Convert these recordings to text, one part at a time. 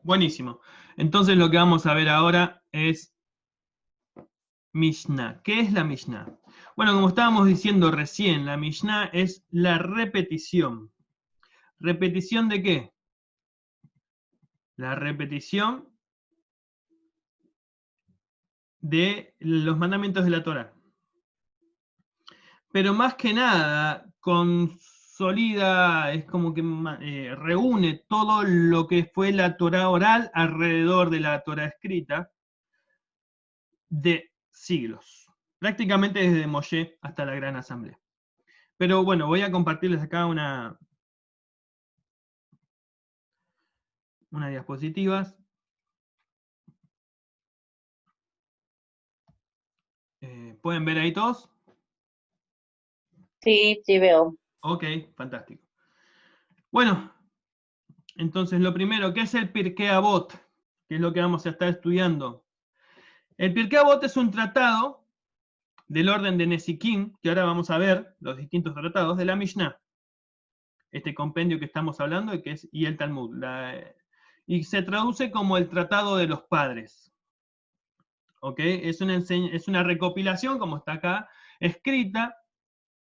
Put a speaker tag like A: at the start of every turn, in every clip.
A: Buenísimo. Entonces lo que vamos a ver ahora es Mishnah. ¿Qué es la Mishnah? Bueno, como estábamos diciendo recién, la Mishnah es la repetición. ¿Repetición de qué? La repetición de los mandamientos de la Torá. Pero más que nada, consolida, es como que reúne todo lo que fue la Torá oral alrededor de la Torá escrita de siglos. Prácticamente desde Moshe hasta la Gran Asamblea. Pero bueno, voy a compartirles acá unas diapositivas. ¿Pueden ver ahí todos?
B: Sí, sí veo.
A: Ok, fantástico. Bueno, entonces lo primero, ¿qué es el Pirkei Avot? ¿Qué es lo que vamos a estar estudiando? El Pirkei Avot es un tratado del orden de Nesikim, que ahora vamos a ver los distintos tratados de la Mishnah. Este compendio que estamos hablando y el Talmud. Y se traduce como el tratado de los padres. ¿Ok? Es una recopilación, como está acá, escrita,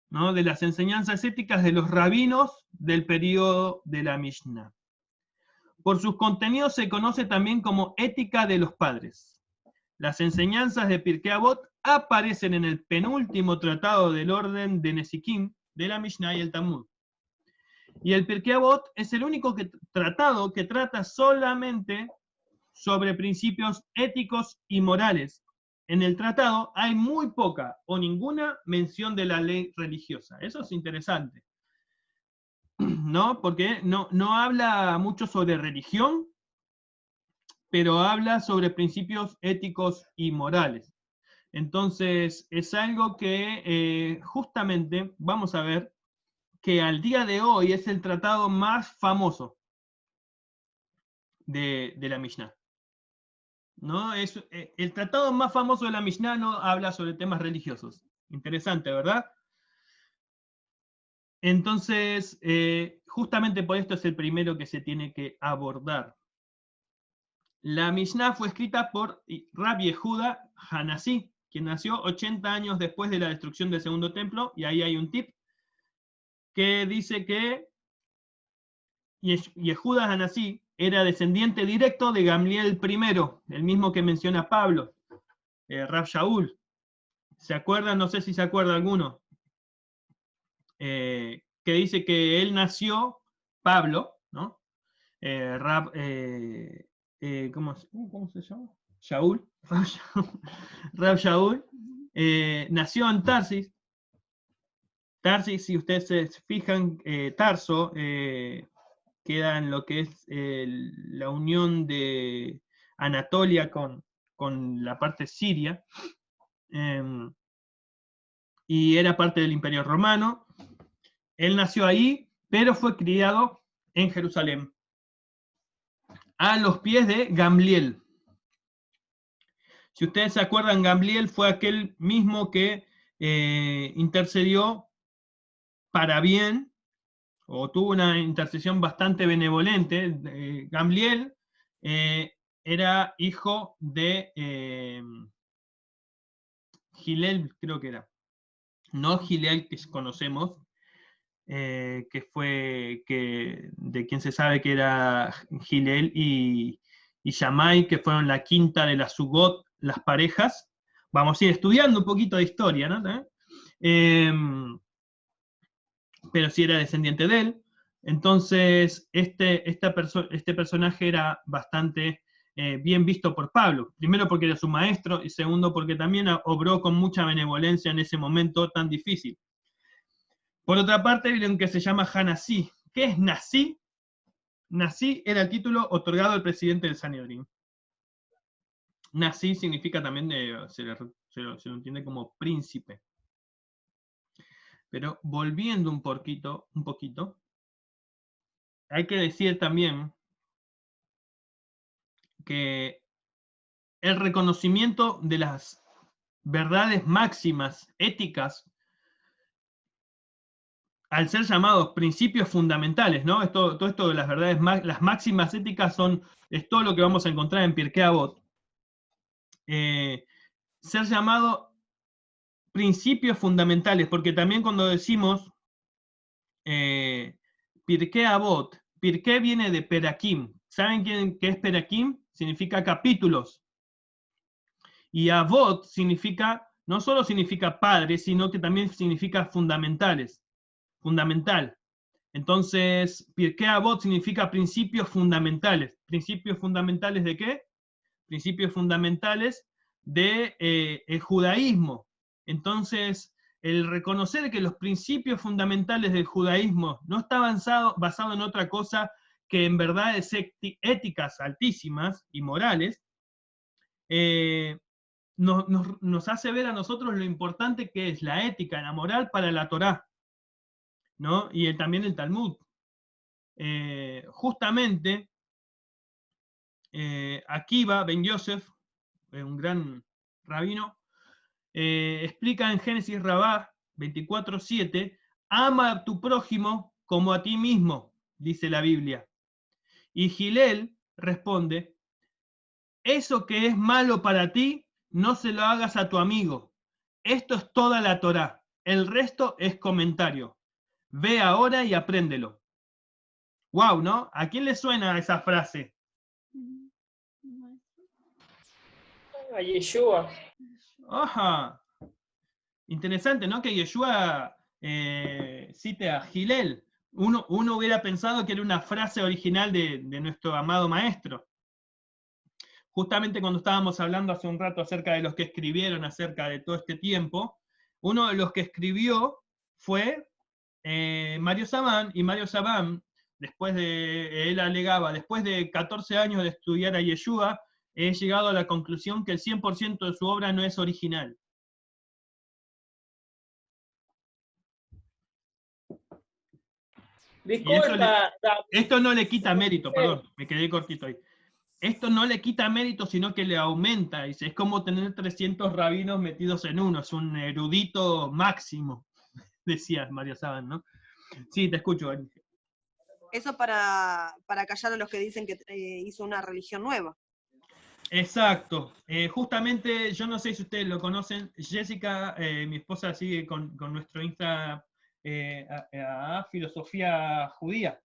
A: ¿no?, de las enseñanzas éticas de los rabinos del período de la Mishnah. Por sus contenidos se conoce también como ética de los padres. Las enseñanzas de Pirkei Avot aparecen en el penúltimo tratado del orden de Nesikim, de la Mishnah y el Talmud. Y el Pirkei Avot es el único tratado que trata solamente sobre principios éticos y morales. En el tratado hay muy poca o ninguna mención de la ley religiosa. Eso es interesante, ¿no? Porque no habla mucho sobre religión, pero habla sobre principios éticos y morales. Entonces, es algo que justamente vamos a ver que al día de hoy es el tratado más famoso de la Mishnah. ¿No? El tratado más famoso de la Mishnah no habla sobre temas religiosos. Interesante, ¿verdad? Entonces, justamente por esto es el primero que se tiene que abordar. La Mishnah fue escrita por Rabbi Yehuda Hanasí, quien nació 80 años después de la destrucción del segundo templo, y ahí hay un tip que dice que Yehuda Hanasí era descendiente directo de Gamliel I, el mismo que menciona Pablo, Rab Shaul. ¿Se acuerdan? No sé si se acuerda alguno. Que dice que él nació, Pablo, ¿no? ¿Cómo se llama? Shaul. Rab Shaul. Nació en Tarsis. Tarsis, si ustedes se fijan, Tarso queda en lo que es la unión de Anatolia con la parte siria. Y era parte del Imperio Romano. Él nació ahí, pero fue criado en Jerusalén, a los pies de Gamliel. Si ustedes se acuerdan, Gamliel fue aquel mismo que intercedió para bien, o tuvo una intercesión bastante benevolente. Gamliel era hijo de Gilel, creo que era. No Gilel que conocemos, de quien se sabe que era Gilel y Shammai, que fueron la quinta de las Sugot, las parejas. Vamos a ir estudiando un poquito de historia, ¿no? Pero sí era descendiente de él. Entonces, este personaje era bastante bien visto por Pablo. Primero porque era su maestro y segundo porque también obró con mucha benevolencia en ese momento tan difícil. Por otra parte, vieron que se llama Hanasí. ¿Qué es Nasí? Nasí era el título otorgado al presidente del Sanedrín. Nasí significa también, se lo entiende como príncipe. Pero volviendo un poquito, hay que decir también que el reconocimiento de las verdades máximas éticas al ser llamados principios fundamentales, ¿no? Todo esto de las verdades, las máximas éticas es todo lo que vamos a encontrar en Pirkei Avot. Ser llamado principios fundamentales, porque también cuando decimos Pirkei Avot, Pirkei viene de Perakim. ¿Saben qué es Perakim? Significa capítulos. Y Avot significa, no solo significa padre, sino que también significa fundamentales. Fundamental. Entonces, Pirkei Avot significa principios fundamentales. ¿Principios fundamentales de qué? Principios fundamentales de el judaísmo. Entonces, el reconocer que los principios fundamentales del judaísmo no está basado en otra cosa que en verdades éticas altísimas y morales, nos hace ver a nosotros lo importante que es la ética, la moral para la Torá, ¿no? Y también el Talmud. Justamente, Akiva Ben Yosef, un gran rabino, explica en Génesis Rabá 24:7, ama a tu prójimo como a ti mismo, dice la Biblia. Y Gilel responde, eso que es malo para ti, no se lo hagas a tu amigo. Esto es toda la Torá, el resto es comentario. Ve ahora y apréndelo. Wow, ¿no? ¿A quién le suena esa frase?
B: A Yeshua.
A: Ajá. Interesante, ¿no? Que Yeshua cite a Gilel. Uno hubiera pensado que era una frase original de nuestro amado maestro. Justamente cuando estábamos hablando hace un rato acerca de los que escribieron acerca de todo este tiempo, uno de los que escribió fue Mario Sabán, y Mario Sabán, él alegaba, después de 14 años de estudiar a Yeshua, he llegado a la conclusión que el 100% de su obra no es original.
B: Disculpa,
A: esto no le quita mérito, perdón, me quedé cortito ahí. Esto no le quita mérito, sino que le aumenta. Dice, es como tener 300 rabinos metidos en uno, es un erudito máximo, decía Mario Sabán, ¿no? Sí, te escucho, Ari.
C: Eso para callar a los que dicen que hizo una religión nueva.
A: Exacto. Justamente, yo no sé si ustedes lo conocen, Jessica, mi esposa, sigue con nuestro Insta a Filosofía Judía.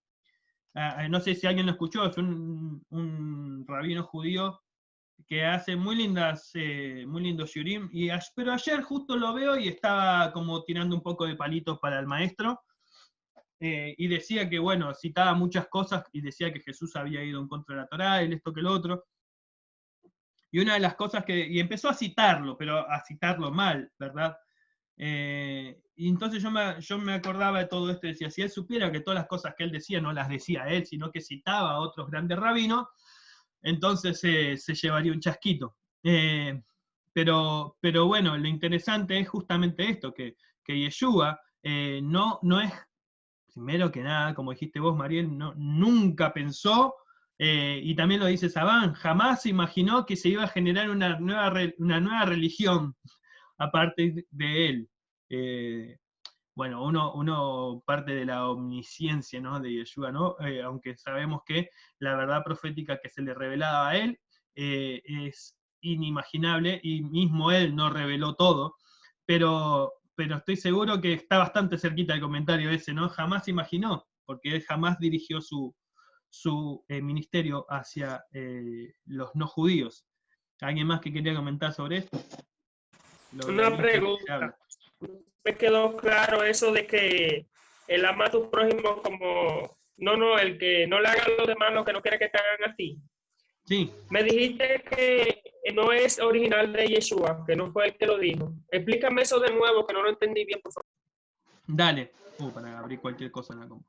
A: No sé si alguien lo escuchó, es un rabino judío que hace muy lindos shiurim, pero ayer justo lo veo y estaba como tirando un poco de palitos para el maestro, y decía que, bueno, citaba muchas cosas y decía que Jesús había ido en contra de la Torá, y esto que lo otro. Y una de las cosas y empezó a citarlo, pero a citarlo mal, ¿verdad? Y entonces yo me acordaba de todo esto y decía, si él supiera que todas las cosas que él decía no las decía él, sino que citaba a otros grandes rabinos, entonces se llevaría un chasquito. Pero bueno, lo interesante es justamente esto, que Yeshua no es, primero que nada, como dijiste vos, Mariel, nunca pensó, y también lo dice Sabán, jamás se imaginó que se iba a generar una nueva religión aparte de él. Bueno, uno parte de la omnisciencia, ¿no?, de Yeshua, ¿no? Aunque sabemos que la verdad profética que se le revelaba a él es inimaginable, y mismo él no reveló todo, pero estoy seguro que está bastante cerquita el comentario ese, ¿no? Jamás imaginó, porque él jamás dirigió su ministerio hacia los no judíos. ¿Alguien más que quería comentar sobre esto?
B: Una pregunta. Me quedó claro eso de que el ama a tu prójimo como, el que no le haga a los demás lo que no quiere que te hagan a ti.
A: Sí.
B: Me dijiste que no es original de Yeshua, que no fue el que lo dijo. Explícame eso de nuevo, que no lo entendí bien, por favor.
A: Dale. Para abrir cualquier cosa en la compu.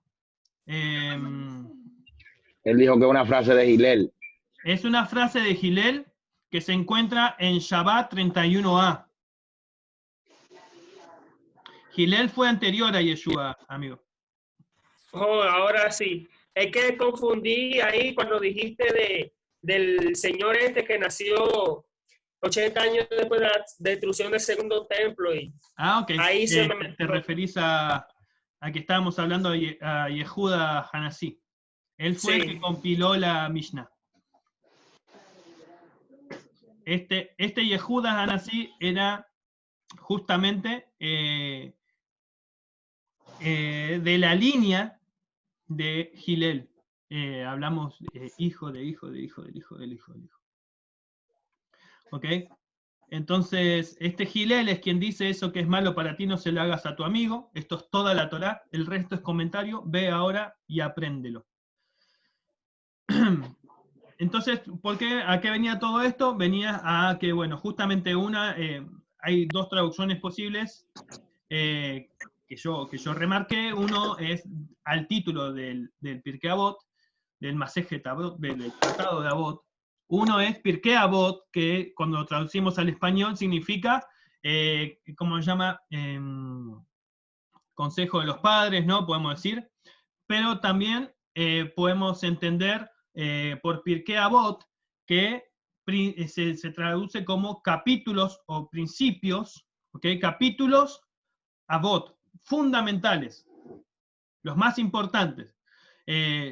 D: Él dijo que es una frase de Gilel.
A: Es una frase de Gilel que se encuentra en Shabbat 31a. Gilel fue anterior a Yeshua, amigo.
B: Oh, ahora sí. Es que confundí ahí cuando dijiste del señor este que nació 80 años después de la destrucción del segundo templo. Y
A: ok.
B: ahí
A: te referís a Aquí estábamos hablando a Yehuda Hanasí. Él fue el que compiló la Mishnah. Este Yehuda Hanasí era justamente de la línea de Hillel. Hablamos hijo de hijo del hijo del hijo del hijo del hijo. ¿Ok? Entonces, este Hillel es quien dice: eso que es malo para ti no se lo hagas a tu amigo. Esto es toda la Torá, el resto es comentario. Ve ahora y apréndelo. Entonces, ¿a qué venía todo esto? Venía a que, bueno, justamente hay dos traducciones posibles que yo remarqué. Uno es al título del Pirkei Avot, del Masejet Avot, del Tratado de Avot. Uno es Pirkei Avot, que cuando lo traducimos al español significa, ¿cómo se llama? Consejo de los padres, ¿no? Podemos decir. Pero también podemos entender por Pirkei Avot que se traduce como capítulos o principios, ¿ok? Capítulos Avot, fundamentales, los más importantes,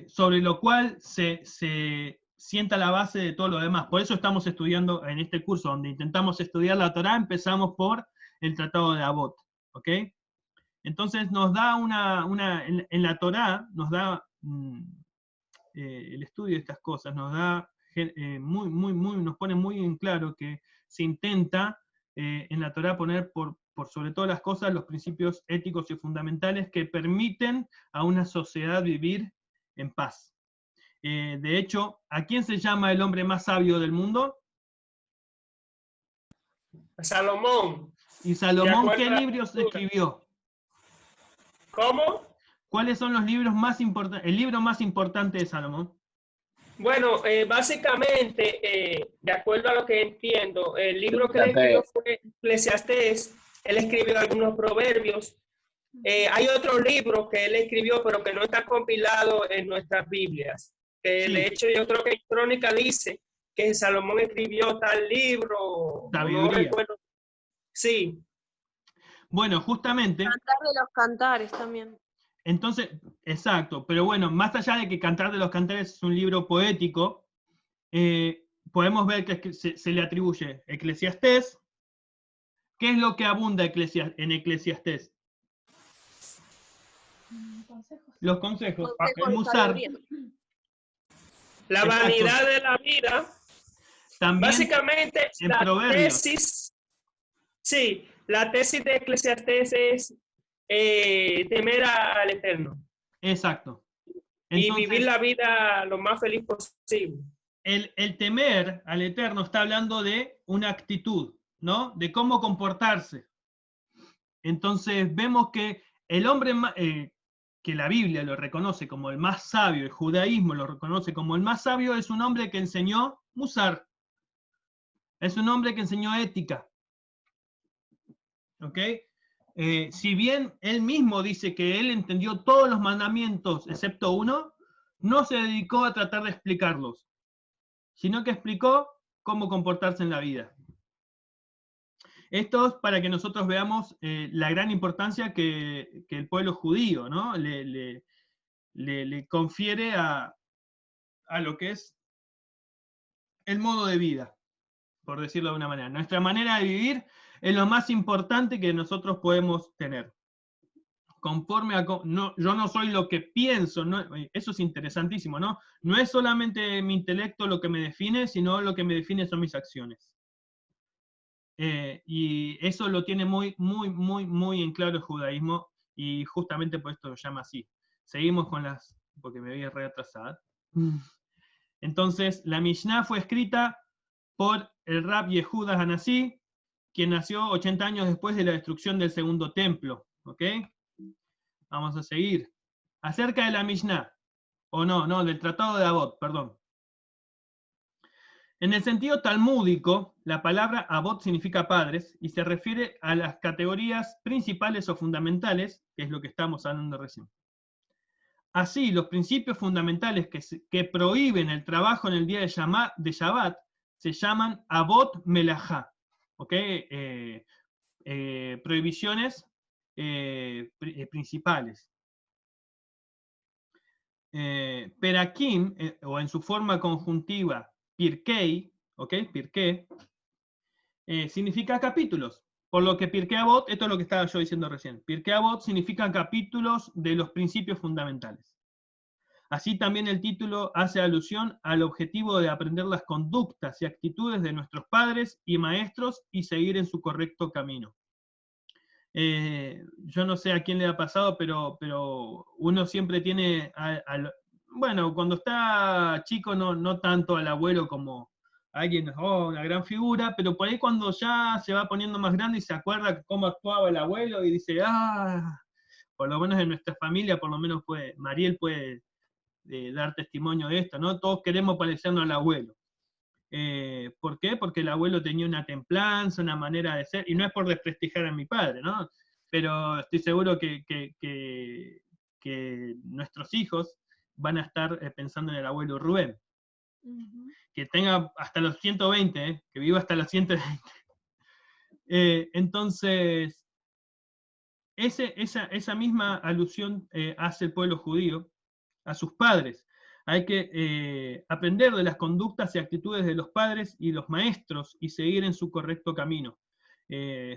A: sobre lo cual se sienta la base de todo lo demás. Por eso estamos estudiando en este curso, donde intentamos estudiar la Torá, empezamos por el Tratado de Avot, ¿ok? Entonces nos da en la Torá, nos da el estudio de estas cosas, nos da nos pone muy en claro que se intenta en la Torá poner por sobre todas las cosas los principios éticos y fundamentales que permiten a una sociedad vivir en paz. De hecho, ¿a quién se llama el hombre más sabio del mundo?
B: Salomón.
A: ¿Y Salomón qué libros escribió?
B: ¿Cómo?
A: ¿Cuáles son los libros más importantes? El libro más importante de Salomón.
B: Bueno, básicamente, de acuerdo a lo que entiendo, el libro que él escribió fue Eclesiastés. Él escribió algunos proverbios. Hay otro libro que él escribió, pero que no está compilado en nuestras Biblias. Sí. De hecho, yo creo que Crónica dice que Salomón escribió tal libro.
A: Sabiduría.
B: No recuerdo. Sí.
A: Bueno, justamente.
C: Cantar de los Cantares también.
A: Entonces, exacto, pero bueno, más allá de que Cantar de los Cantares es un libro poético, podemos ver que se le atribuye Eclesiastés. ¿Qué es lo que abunda en Eclesiastés? Los consejos, el Musar.
B: La vanidad de la vida. También básicamente, la tesis, sí, la tesis de Eclesiastés es temer al Eterno.
A: Exacto.
B: Entonces, y vivir la vida lo más feliz posible.
A: El temer al Eterno está hablando de una actitud, ¿no? De cómo comportarse. Entonces vemos que el hombre, que la Biblia lo reconoce como el más sabio, el judaísmo lo reconoce como el más sabio, es un hombre que enseñó Musar. Es un hombre que enseñó ética. ¿Ok? Si bien él mismo dice que él entendió todos los mandamientos excepto uno, no se dedicó a tratar de explicarlos, sino que explicó cómo comportarse en la vida. Esto es para que nosotros veamos la gran importancia que el pueblo judío, ¿no? le confiere a lo que es el modo de vida, por decirlo de una manera. Nuestra manera de vivir es lo más importante que nosotros podemos tener. Conforme a... yo no soy lo que pienso, ¿no? Eso es interesantísimo, ¿no? No es solamente mi intelecto lo que me define, sino lo que me define son mis acciones. Y eso lo tiene muy en claro el judaísmo, y justamente por esto lo llama así. Seguimos con porque me voy reatrasada. Entonces, la Mishnah fue escrita por el Rab Yehuda Hanasí, quien nació 80 años después de la destrucción del segundo templo. ¿Ok? Vamos a seguir. Acerca de la Mishnah, del Tratado de Avot, perdón. En el sentido talmúdico, la palabra Avot significa padres y se refiere a las categorías principales o fundamentales, que es lo que estamos hablando recién. Así, los principios fundamentales que prohíben el trabajo en el día de Shabbat se llaman Avot Melajá, ¿ok? Prohibiciones principales. Perakim, o en su forma conjuntiva, Pirkei, ¿ok? Pirkei, significa capítulos. Por lo que Pirkei Avot, esto es lo que estaba yo diciendo recién, Pirkei Avot significa capítulos de los principios fundamentales. Así también el título hace alusión al objetivo de aprender las conductas y actitudes de nuestros padres y maestros y seguir en su correcto camino. Yo no sé a quién le ha pasado, pero uno siempre tiene, bueno, cuando está chico no tanto al abuelo como alguien, una gran figura, pero por ahí cuando ya se va poniendo más grande y se acuerda cómo actuaba el abuelo y dice, por lo menos en nuestra familia, por lo menos Mariel puede dar testimonio de esto, ¿no? Todos queremos parecernos al abuelo. ¿Por qué? Porque el abuelo tenía una templanza, una manera de ser, y no es por desprestigiar a mi padre, ¿no? Pero estoy seguro que nuestros hijos van a estar pensando en el abuelo Rubén. Que tenga hasta los 120, que viva hasta los 120. Entonces, esa misma alusión hace el pueblo judío a sus padres. Hay que aprender de las conductas y actitudes de los padres y los maestros y seguir en su correcto camino.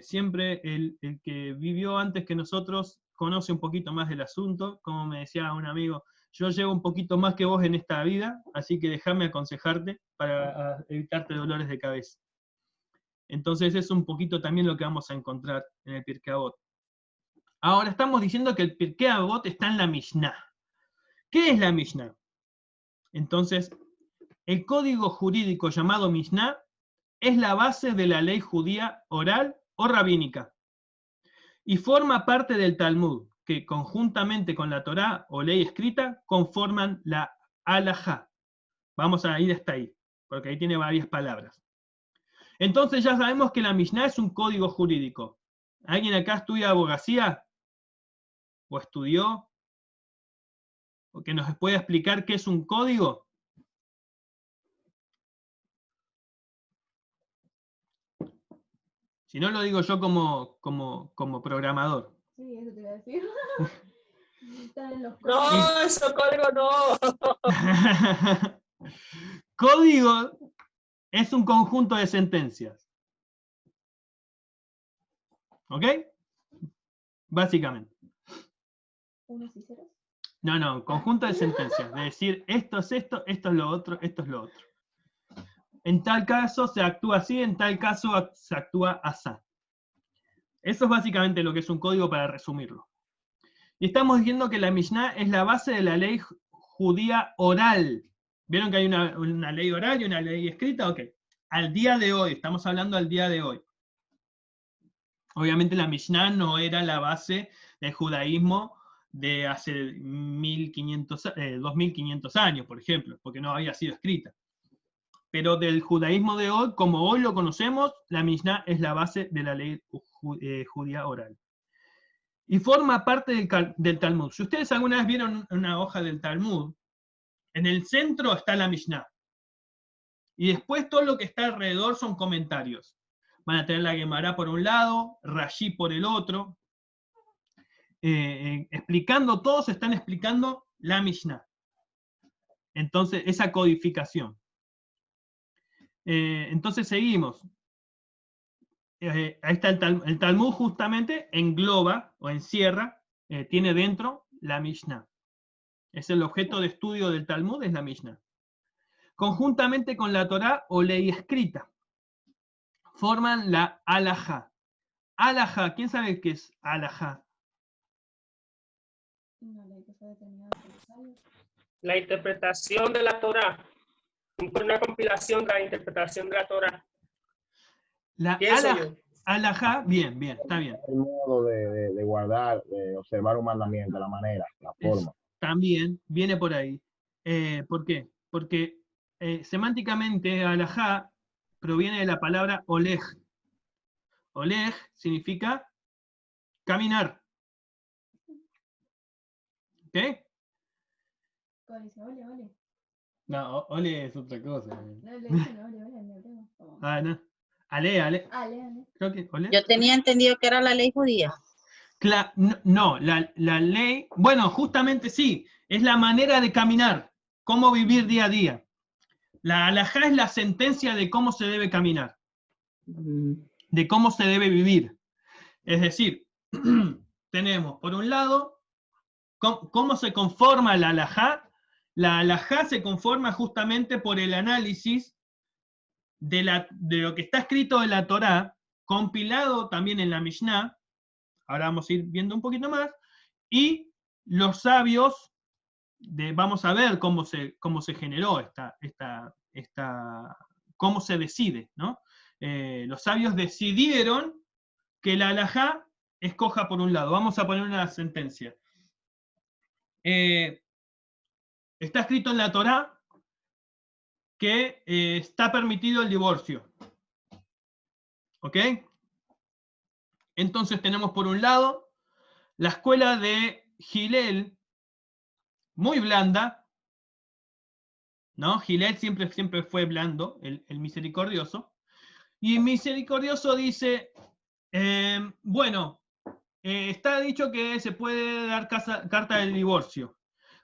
A: Siempre el que vivió antes que nosotros conoce un poquito más del asunto. Como me decía un amigo, yo llevo un poquito más que vos en esta vida, así que déjame aconsejarte para evitarte dolores de cabeza. Entonces es un poquito también lo que vamos a encontrar en el Pirkei Avot. Ahora estamos diciendo que el Pirkei Avot está en la Mishnah. ¿Qué es la Mishnah? Entonces, el código jurídico llamado Mishnah es la base de la ley judía oral o rabínica y forma parte del Talmud, que conjuntamente con la Torá o ley escrita conforman la halajá. Vamos a ir hasta ahí, porque ahí tiene varias palabras. Entonces ya sabemos que la Mishnah es un código jurídico. ¿Alguien acá estudia abogacía? ¿O estudió? ¿O que nos pueda explicar qué es un código? Si no, lo digo yo como programador.
E: Sí, eso te iba a decir. Están en los
B: No, eso código no.
A: Código es un conjunto de sentencias. ¿Ok? Básicamente.
E: unos y ceros.
A: No, conjunto de sentencias. De decir, esto es esto, esto es lo otro, esto es lo otro. En tal caso se actúa así, en tal caso se actúa así. Eso es básicamente lo que es un código, para resumirlo. Y estamos diciendo que la Mishnah es la base de la ley judía oral. ¿Vieron que hay una ley oral y una ley escrita? Ok. Al día de hoy, estamos hablando al día de hoy. Obviamente la Mishnah no era la base del judaísmo de hace 2500 años, por ejemplo, porque no había sido escrita. Pero del judaísmo de hoy, como hoy lo conocemos, la Mishnah es la base de la ley judía oral. Y forma parte del Talmud. Si ustedes alguna vez vieron una hoja del Talmud, en el centro está la Mishnah. Y después todo lo que está alrededor son comentarios. Van a tener la Gemara por un lado, Rashi por el otro. Todos están explicando la Mishnah. Entonces, esa codificación. Entonces seguimos. Ahí está el Talmud, justamente engloba o encierra, tiene dentro la Mishnah. Es el objeto de estudio del Talmud, es la Mishnah. Conjuntamente con la Torá o ley escrita, forman la halajá. Halajá, ¿quién sabe qué es halajá?
E: Una ley que fue determinada por los sabios.
B: La interpretación de la Torá. Una compilación de la interpretación de la Torá.
A: La
B: Pienso yo.
A: halajá, bien, está bien.
D: El modo de guardar, de observar un mandamiento, la manera, la forma.
A: También viene por ahí. ¿Por qué? Porque semánticamente halajá proviene de la palabra oleg. Oleg significa caminar. ¿Ok?
E: Como dice, ole.
A: No, ole es otra cosa.
E: No le dicen ole en hebreo. Como,
A: No. Ale.
E: ale.
A: Creo que ole.
F: Yo tenía entendido que era la ley judía.
A: No, la ley, bueno, justamente sí, es la manera de caminar, cómo vivir día a día. La halajá es la sentencia de cómo se debe caminar, de cómo se debe vivir. Es decir, tenemos, por un lado, cómo se conforma la halajá. La halajá se conforma justamente por el análisis de lo que está escrito en la Torá, compilado también en la Mishnah, ahora vamos a ir viendo un poquito más, y los sabios, vamos a ver cómo se generó cómo se decide, ¿no? Los sabios decidieron que la halajá escoja por un lado. Vamos a poner una sentencia. Está escrito en la Torá que está permitido el divorcio. ¿Ok? Entonces tenemos por un lado la escuela de Hillel, muy blanda, ¿no? Hillel siempre fue blando, el misericordioso. Y el misericordioso dice, bueno, está dicho que se puede dar carta de divorcio.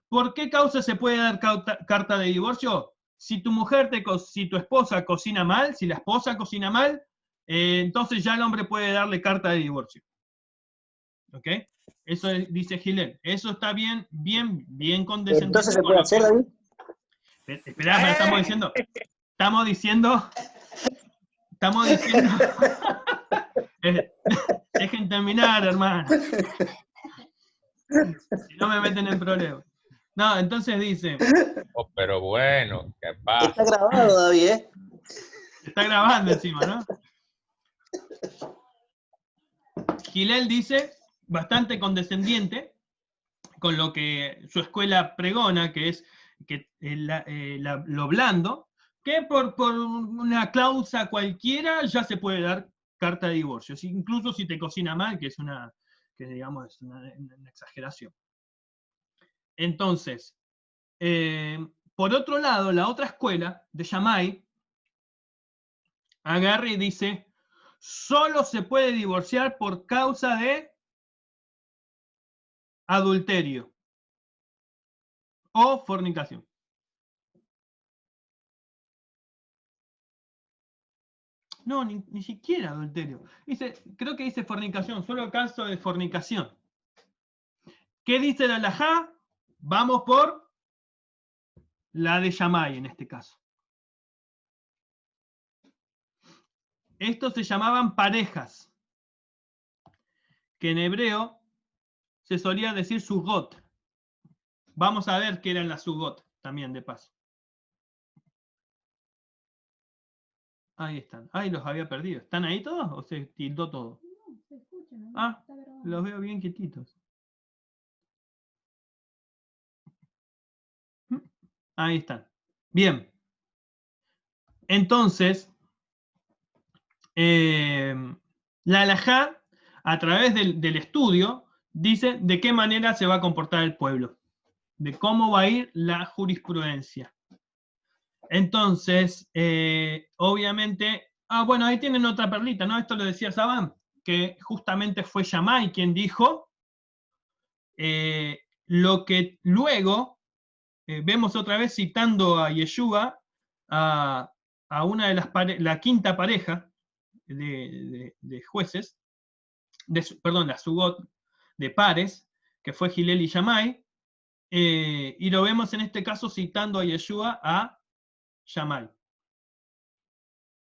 A: ¿Por qué causa se puede dar carta de divorcio? Si si tu esposa cocina mal, si la esposa cocina mal, entonces ya el hombre puede darle carta de divorcio. ¿Ok? Eso dice Hillel. Eso está bien condescendiente.
F: Entonces se puede hacer, David.
A: Esperá, pero estamos diciendo, dejen terminar, hermano. Si no me meten en problemas. No, entonces dice.
G: Oh, pero bueno, ¿qué pasa?
F: Está grabado, David, ¿eh?
A: Está grabando encima, ¿no? Hillel dice, bastante condescendiente, con lo que su escuela pregona, que es lo blando, que por una cláusula cualquiera ya se puede dar carta de divorcio, incluso si te cocina mal, que digamos es una exageración. Entonces, por otro lado, la otra escuela de Shammai agarra y dice, solo se puede divorciar por causa de adulterio o fornicación. No, ni siquiera adulterio. Creo que dice fornicación, solo caso de fornicación. ¿Qué dice la halajá? Vamos por la de Shammai en este caso. Estos se llamaban parejas, que en hebreo se solía decir sugot. Vamos a ver qué eran las sugot también de paso. Ahí están. Ay, los había perdido. ¿Están ahí todos o se tildó todo?
E: No, se escucha, ¿no?
A: Ah,
E: Está grabado.
A: los veo bien quietitos. Ahí están. Bien. Entonces, la halajá, a través del estudio, dice de qué manera se va a comportar el pueblo, de cómo va a ir la jurisprudencia. Entonces, obviamente, bueno, ahí tienen otra perlita, ¿no? Esto lo decía Saban, que justamente fue Shammai quien dijo lo que luego vemos otra vez citando a Yeshua, a una de la quinta pareja de jueces, perdón, la Sugot de pares, que fue Hillel y Shammai, y lo vemos en este caso citando a Yeshua a Shammai,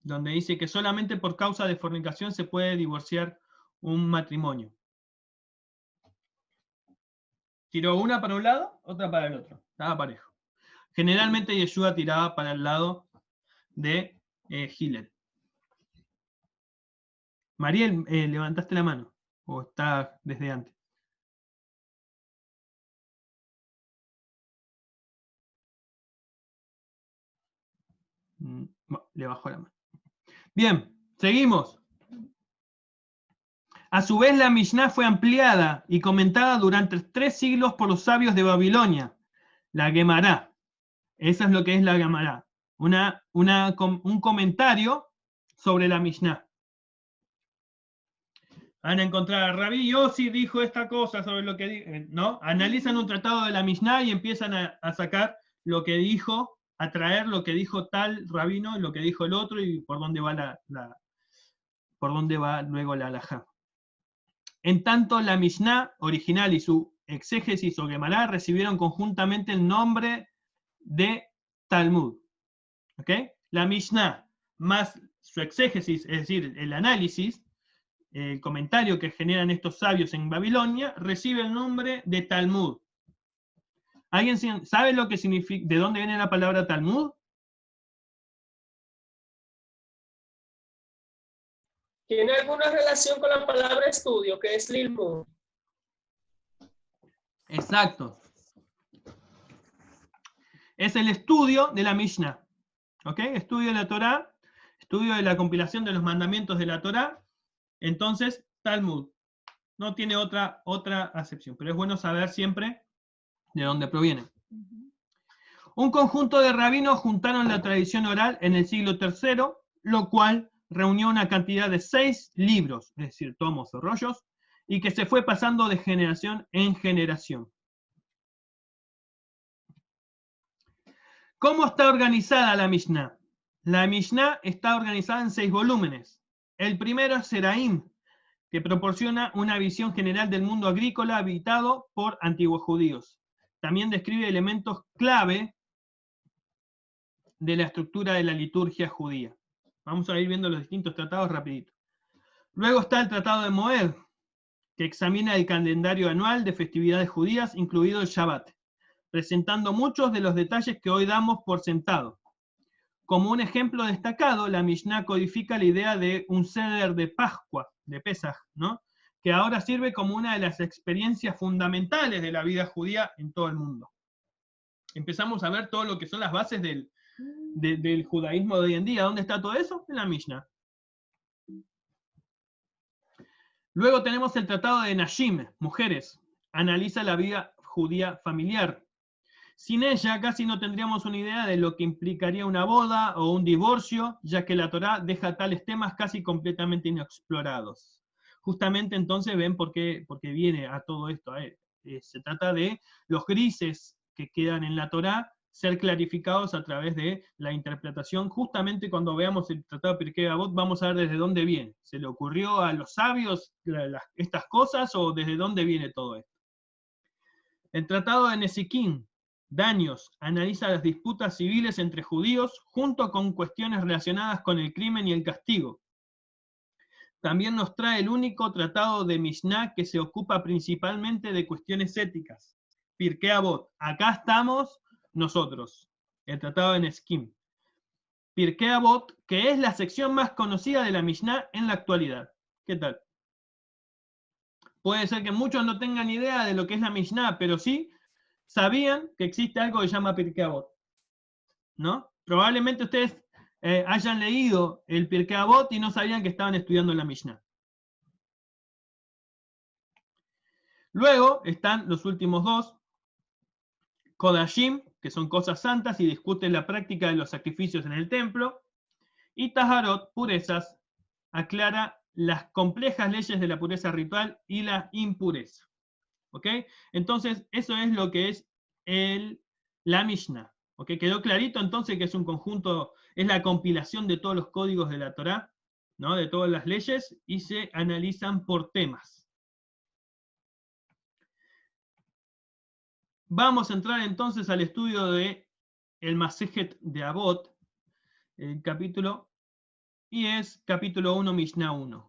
A: donde dice que solamente por causa de fornicación se puede divorciar un matrimonio. Tiró una para un lado, otra para el otro, estaba parejo. Generalmente Yeshua tiraba para el lado de Hillel. Mariel, ¿levantaste la mano? ¿O está desde antes? Le bajó la mano. Bien, seguimos. A su vez, la Mishnah fue ampliada y comentada durante 3 siglos por los sabios de Babilonia, la Gemara. Eso es lo que es la Gemara. Un comentario sobre la Mishnah. Van a encontrar, Rabí Yossi dijo esta cosa sobre lo que dijo, ¿no? Analizan un tratado de la Mishnah y empiezan a sacar lo que dijo, a traer lo que dijo tal rabino, lo que dijo el otro y por dónde va por dónde va luego la halajá. En tanto, la Mishnah original y su exégesis o Gemara recibieron conjuntamente el nombre de Talmud. ¿Ok? La Mishnah más su exégesis, es decir, el análisis, el comentario que generan estos sabios en Babilonia, recibe el nombre de Talmud. ¿Alguien sabe lo que significa, de dónde viene la palabra Talmud?
B: ¿Tiene alguna relación con la palabra estudio, que es Lilmud?
A: Exacto. Es el estudio de la Mishnah. ¿Ok? Estudio de la Torá, estudio de la compilación de los mandamientos de la Torá. Entonces, Talmud. No tiene otra acepción, pero es bueno saber siempre de dónde proviene. Un conjunto de rabinos juntaron la tradición oral en el siglo III, lo cual reunió una cantidad de 6 libros, es decir, tomos o rollos, y que se fue pasando de generación en generación. ¿Cómo está organizada la Mishnah? La Mishnah está organizada en 6 volúmenes. El primero es Seraim, que proporciona una visión general del mundo agrícola habitado por antiguos judíos. También describe elementos clave de la estructura de la liturgia judía. Vamos a ir viendo los distintos tratados rapidito. Luego está el Tratado de Moed, que examina el calendario anual de festividades judías, incluido el Shabbat, presentando muchos de los detalles que hoy damos por sentado. Como un ejemplo destacado, la Mishnah codifica la idea de un Seder de Pascua, de Pesaj, ¿no? Que ahora sirve como una de las experiencias fundamentales de la vida judía en todo el mundo. Empezamos a ver todo lo que son las bases del judaísmo de hoy en día. ¿Dónde está todo eso? En la Mishnah. Luego tenemos el Tratado de Nashim, mujeres. Analiza la vida judía familiar. Sin ella casi no tendríamos una idea de lo que implicaría una boda o un divorcio, ya que la Torá deja tales temas casi completamente inexplorados. Justamente entonces ven por qué viene a todo esto. Se trata de los grises que quedan en la Torá ser clarificados a través de la interpretación. Justamente cuando veamos el Tratado de Pirkei Avot vamos a ver desde dónde viene. ¿Se le ocurrió a los sabios estas cosas o desde dónde viene todo esto? El Tratado de Nesikín, Daños, analiza las disputas civiles entre judíos junto con cuestiones relacionadas con el crimen y el castigo. También nos trae el único tratado de Mishnah que se ocupa principalmente de cuestiones éticas. Pirkei Avot, acá estamos nosotros, el tratado de Neskim. Pirkei Avot, que es la sección más conocida de la Mishnah en la actualidad. ¿Qué tal? Puede ser que muchos no tengan idea de lo que es la Mishnah, pero sí sabían que existe algo que se llama Pirkei Avot, ¿no? Probablemente ustedes hayan leído el Pirkei Avot y no sabían que estaban estudiando la Mishnah. Luego están los últimos dos, Kodashim, que son cosas santas y discuten la práctica de los sacrificios en el templo, y Taharot, purezas, aclara las complejas leyes de la pureza ritual y la impureza. ¿Ok? Entonces, eso es lo que es la Mishnah. ¿Ok? Quedó clarito entonces que es un conjunto, es la compilación de todos los códigos de la Torá, ¿no? De todas las leyes, y se analizan por temas. Vamos a entrar entonces al estudio de el Masejet de Avot, el capítulo, y es capítulo 1, Mishnah 1.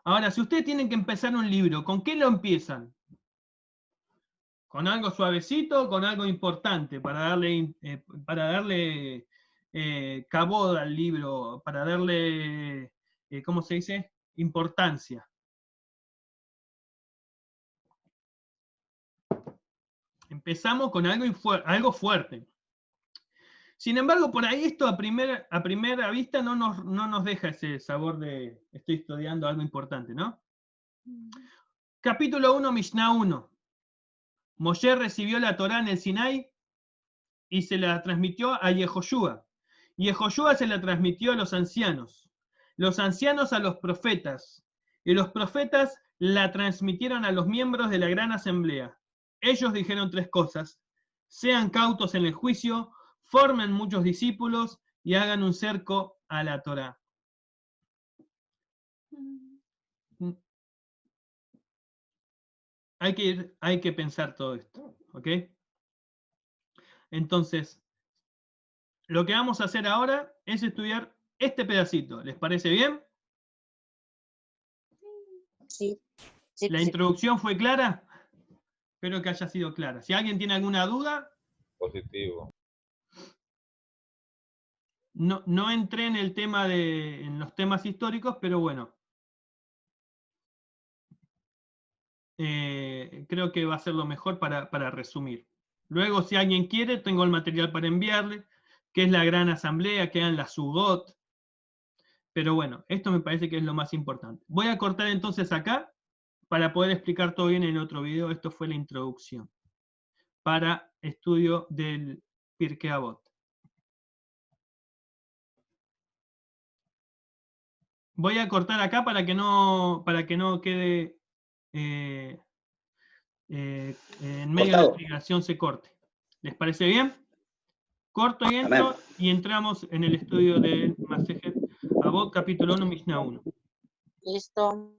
A: Ahora, si ustedes tienen que empezar un libro, ¿con qué lo empiezan? ¿Con algo suavecito o con algo importante para darle cabod al libro, para darle, ¿cómo se dice? Importancia. Empezamos con algo fuerte. Sin embargo, por ahí esto a primera vista no nos deja ese sabor de estoy estudiando algo importante, ¿no? Capítulo 1, Mishnah 1. Moshe recibió la Torá en el Sinai y se la transmitió a Yehoshua. Yehoshua se la transmitió a los ancianos a los profetas, Y los profetas la transmitieron a los miembros de la gran asamblea. Ellos dijeron 3 cosas: sean cautos en el juicio, formen muchos discípulos y hagan un cerco a la Torá. Hay que pensar todo esto, ¿ok? Entonces, lo que vamos a hacer ahora es estudiar este pedacito. ¿Les parece bien?
H: Sí. Sí,
A: ¿La
H: sí.
A: introducción fue clara? Espero que haya sido clara. Si alguien tiene alguna duda,
G: Positivo.
A: no entré en el tema en los temas históricos, pero bueno. Creo que va a ser lo mejor para resumir. Luego, si alguien quiere, tengo el material para enviarle, que es la gran asamblea, que eran las Sugot. Pero bueno, esto me parece que es lo más importante. Voy a cortar entonces acá para poder explicar todo bien en otro video. Esto fue la introducción para estudio del Pirkei Avot. Voy a cortar acá para que no quede en medio de la
F: Cortado.
A: explicación se corte. ¿Les parece bien? Corto y
F: Amén.
A: entro y entramos en el estudio del Masejet Avot, capítulo 1, Mishnah 1.
H: Listo.